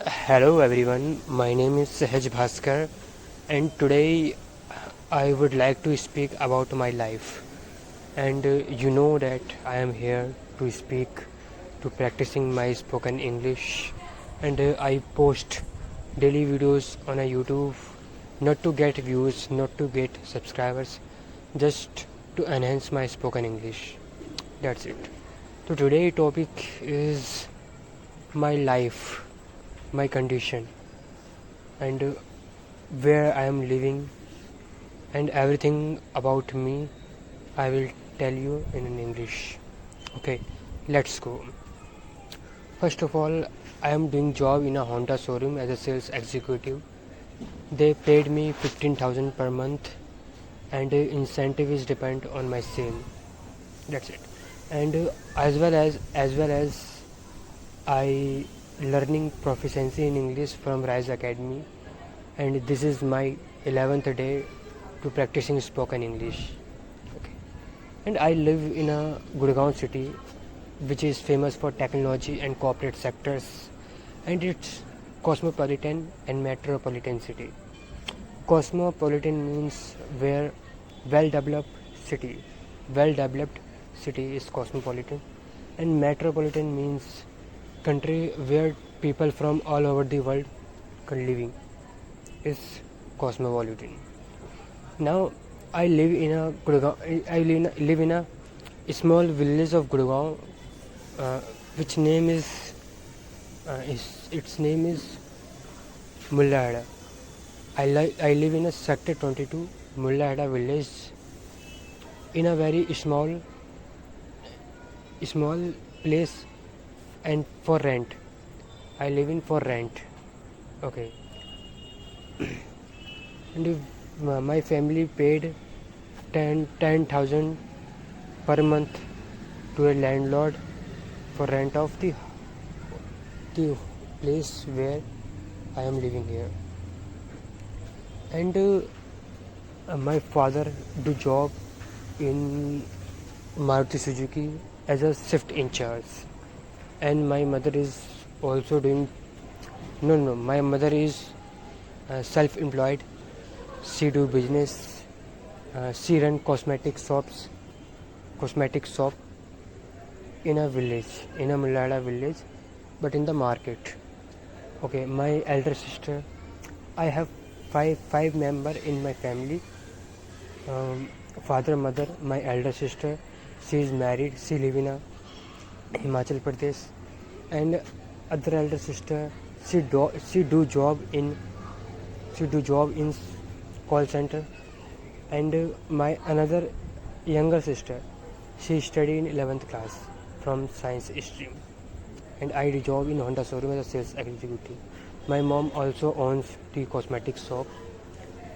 Hello everyone, my name is Sahaj Bhaskar and today I would like to speak about my life. And you know that I am here to speak to practicing my spoken English, and I post daily videos on a YouTube not to get views, not to get subscribers, just to enhance my spoken English. That's it. So today topic is my life, my condition, and where I am living, and everything about me I will tell you in English. Okay, let's go. First of all, I am doing job in a Honda showroom as a sales executive. They paid me 15,000 per month, and incentive is depend on my sale. That's it. And as well as I learning proficiency in English from Rise Academy, and this is my 11th day to practicing spoken English. Okay. And I live in a Gurgaon city, which is famous for technology and corporate sectors, and it's cosmopolitan and metropolitan city. Cosmopolitan means where well-developed city. Well-developed city is cosmopolitan, and metropolitan means country where people from all over the world are living is cosmopolitan. Now I live in a Gurgaon. Live in a small village of Gurgaon, which name is its name is Mullahada. I live in a sector 22 Mullahada village in a very small place, and for rent. I live in for rent. Okay, and if, my family paid 10,000 per month to a landlord for rent of the place where I am living here. And my father do job in Maruti Suzuki as a shift in charge, and my mother is also doing no my mother is self-employed. She do business. She run cosmetic shop in a village, in a Mullahada village, but in the market. Okay, my elder sister, I have five member in my family. Father, mother, my elder sister. She is married. She live in a Himachal Pradesh, and other elder sister. She do job in call center, and my another younger sister, she study in 11th class from science stream, and I do job in Honda showroom as a sales executive. My mom also owns the cosmetic shop,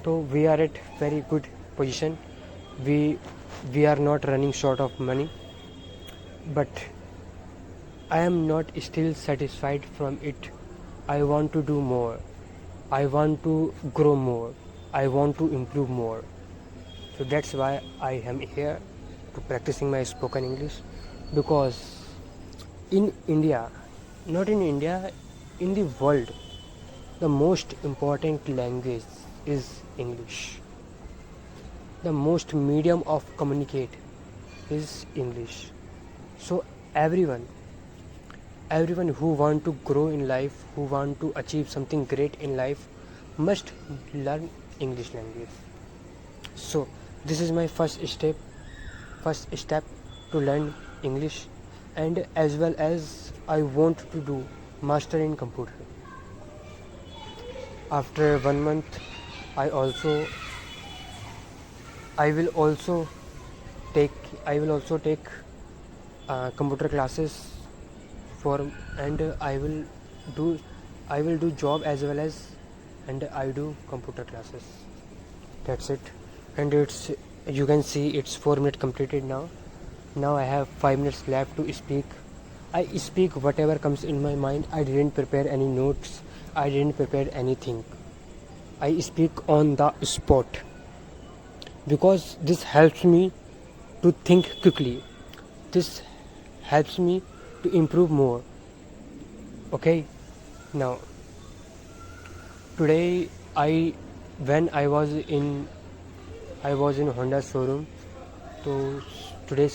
so we are at very good position. We are not running short of money, but I am not still satisfied from it. I want to do more. I want to grow more. I want to improve more. So that's why I am here to practicing my spoken English, because in India, not in India, in the world, the most important language is English. The most medium of communicate is English. So everyone who want to grow in life, who want to achieve something great in life, must learn English language. So this is my first step to learn English, and as well as I want to do master in computer. After 1 month, I also I will also take computer classes for, and I will do job as well as, and I do computer classes. That's it. And it's, you can see it's 4 minutes completed now. Now I have 5 minutes left to speak. I speak whatever comes in my mind. I didn't prepare any notes. I didn't prepare anything. I speak on the spot, because this helps me to think quickly. This helps me to improve more. Okay, now today when I was in Honda showroom. So today is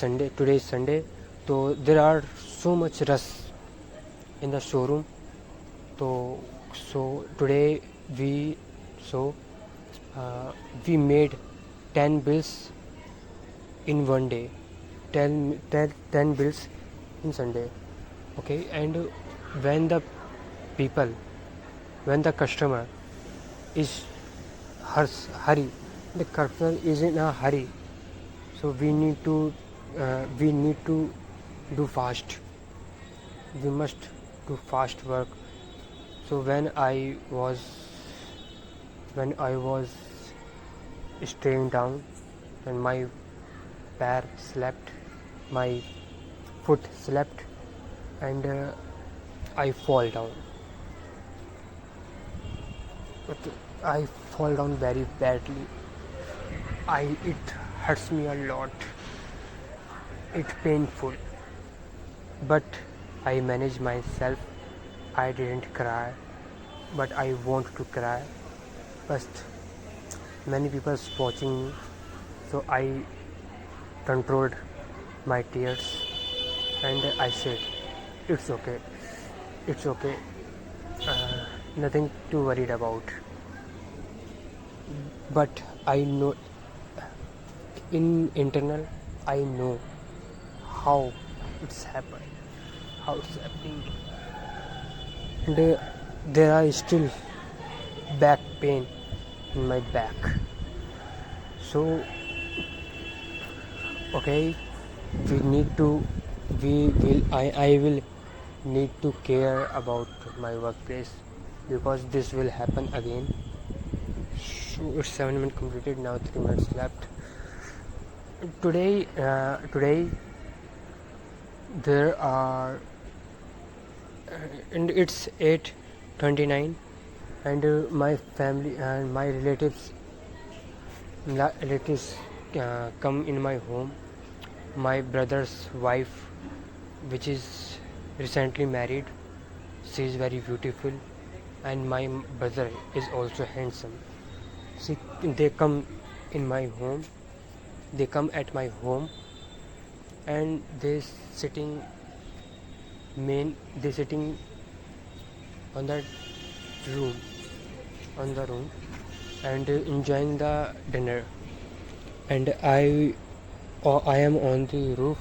Sunday. So there are so much rush in the showroom. So today we so we made 10 bills in one day. 10 bills in Sunday. Okay, and when the people, when the customer is hurry, the customer is in a hurry, so we need to do fast. We must do fast work. So when I was staying down and my pair slept, my foot slept, and I fall down. But I fall down very badly. It hurts me a lot. It's painful. But I managed myself. I didn't cry, but I want to cry. But many people watching me, so I controlled my tears and I said, "It's okay. It's okay. Nothing to worried about." But I know in internal, I know how it's happened, how it's happening, and there are still back pain in my back. So okay, I will need to care about my workplace, because this will happen again. So it's 7 minutes completed, now 3 minutes left. Today there are and it's 8:29, and my family and my relatives come in my home. My brother's wife, which is recently married, she is very beautiful, and my brother is also handsome. They come in my home. They come at my home, and they sitting on the room and enjoying the dinner, and I am on the roof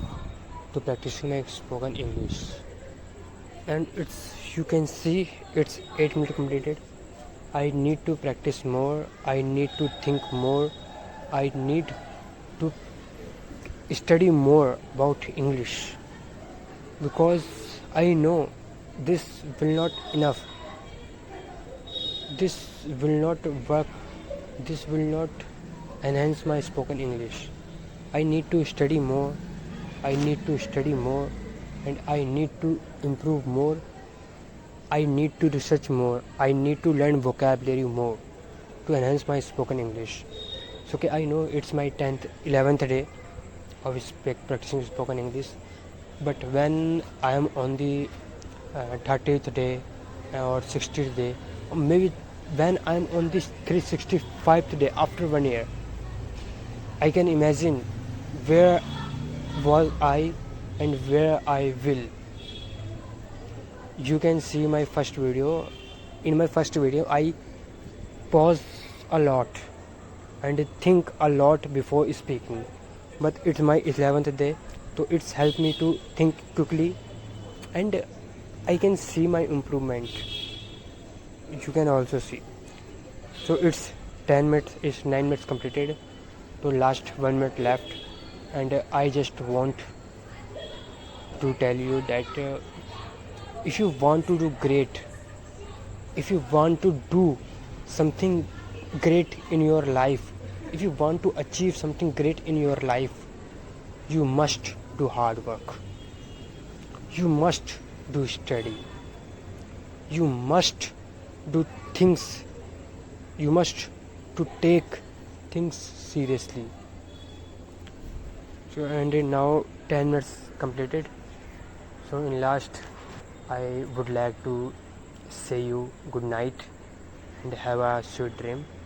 to practicing my spoken English. And you can see it's 8 minutes completed. I need to practice more. I need to think more. I need to study more about English, because I know this will not enough. This will not work. This will not enhance my spoken English. I need to study more. I need to study more, and I need to improve more. I need to research more. I need to learn vocabulary more to enhance my spoken English. So okay, I know it's my 11th day of practicing spoken English, but when I am on the 30th day or 60th day, or maybe when I am on this 365th day after 1 year, I can imagine where was I and where I will. You can see my first video. In my first video, I pause a lot and think a lot before speaking. But it's my 11th day, so it's helped me to think quickly, and I can see my improvement. You can also see. So it's 10 minutes, it's 9 minutes completed. So last 1 minute left, and I just want to tell you that if you want to do great, if you want to do something great in your life, if you want to achieve something great in your life, you must do hard work. You must do study. You must do things. You must to take things seriously. So and now 10 minutes completed. So in last, I would like to say you good night, and have a sweet dream.